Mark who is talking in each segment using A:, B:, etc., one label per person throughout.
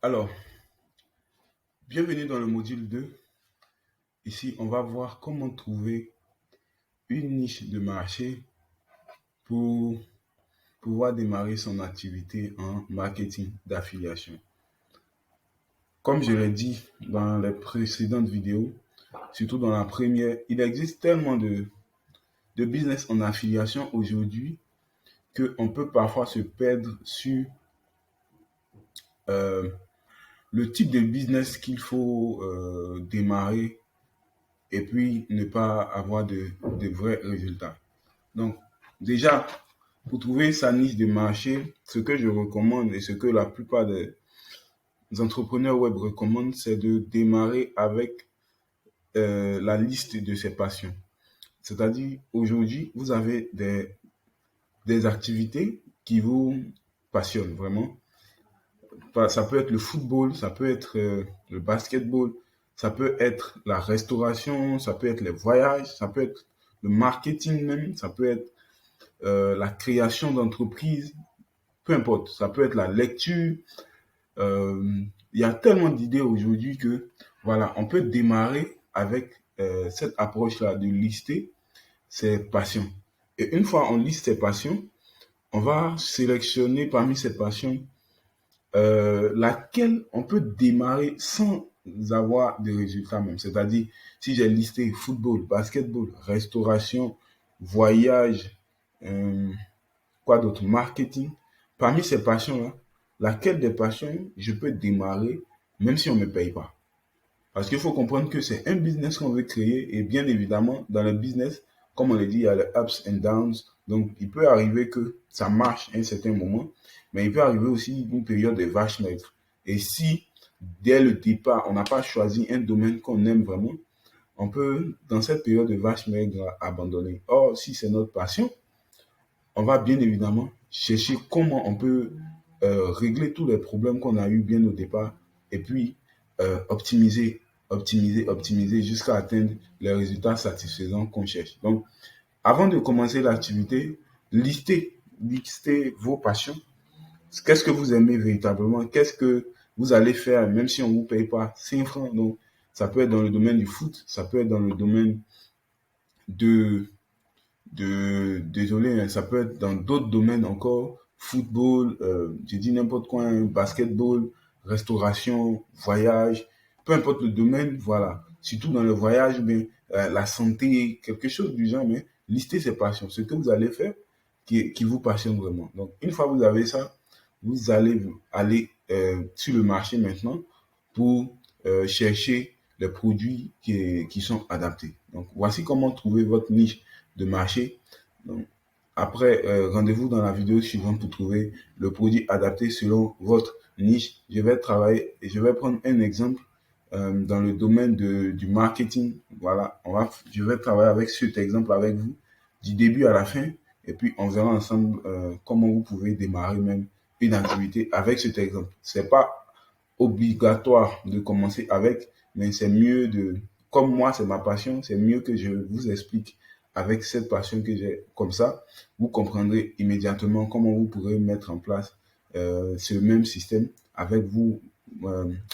A: Alors, bienvenue dans le module 2. Ici, on va voir comment trouver une niche de marché pour pouvoir démarrer son activité en marketing d'affiliation. Comme je l'ai dit dans les précédentes vidéos, surtout dans la première, il existe tellement de business en affiliation aujourd'hui qu'on peut parfois se perdre sur euh, le type de business qu'il faut démarrer et puis ne pas avoir de vrais résultats. Donc, déjà, pour trouver sa niche de marché, ce que je recommande et ce que la plupart des entrepreneurs web recommandent, c'est de démarrer avec la liste de ses passions. C'est-à-dire, aujourd'hui, vous avez des activités qui vous passionnent vraiment. Ça peut être le football, ça peut être le basketball, ça peut être la restauration, ça peut être les voyages, ça peut être le marketing même, ça peut être la création d'entreprises, peu importe, ça peut être la lecture. Il y a tellement d'idées aujourd'hui que, voilà, on peut démarrer avec cette approche-là de lister ses passions. Et une fois on liste ses passions, on va sélectionner parmi ces passions laquelle on peut démarrer sans avoir de résultats même. C'est-à-dire, si j'ai listé football, basketball, restauration, voyage, euh, quoi d'autre, marketing, parmi ces passions-là, laquelle des passions je peux démarrer même si on ne me paye pas. Parce qu'il faut comprendre que c'est un business qu'on veut créer et bien évidemment, dans le business, comme on l'a dit, il y a les ups and downs. Donc, il peut arriver que ça marche à un certain moment, mais il peut arriver aussi une période de vache maigre. Et si, dès le départ, on n'a pas choisi un domaine qu'on aime vraiment, on peut, dans cette période de vache maigre, abandonner. Or, si c'est notre passion, on va bien évidemment chercher comment on peut régler tous les problèmes qu'on a eu bien au départ et puis optimiser jusqu'à atteindre les résultats satisfaisants qu'on cherche. Donc, avant de commencer l'activité, listez vos passions. Qu'est-ce que vous aimez véritablement? Qu'est-ce que vous allez faire même si on ne vous paye pas 5 francs? Donc, ça peut être dans le domaine du foot, ça peut être dans le domaine de désolé, hein, ça peut être dans d'autres domaines encore, football, j'ai dit n'importe quoi, hein, basketball, restauration, voyage, peu importe le domaine, voilà. Surtout dans le voyage, mais la santé, quelque chose du genre, mais listez ses passions, ce que vous allez faire qui vous passionne vraiment. Donc, une fois que vous avez ça, vous allez aller sur le marché maintenant pour chercher les produits qui sont adaptés. Donc, voici comment trouver votre niche de marché. Donc, après, rendez-vous dans la vidéo suivante pour trouver le produit adapté selon votre niche. Je vais travailler et je vais prendre un exemple dans le domaine du marketing. Voilà, je vais travailler avec cet exemple avec vous du début à la fin et puis on verra ensemble comment vous pouvez démarrer même une activité avec cet exemple. C'est pas obligatoire de commencer avec, mais c'est mieux comme moi c'est ma passion, c'est mieux que je vous explique avec cette passion que j'ai. Comme ça, vous comprendrez immédiatement comment vous pourrez mettre en place ce même système avec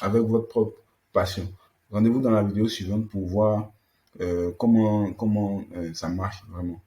A: avec votre propre passion. Rendez-vous dans la vidéo suivante pour voir comment ça marche vraiment.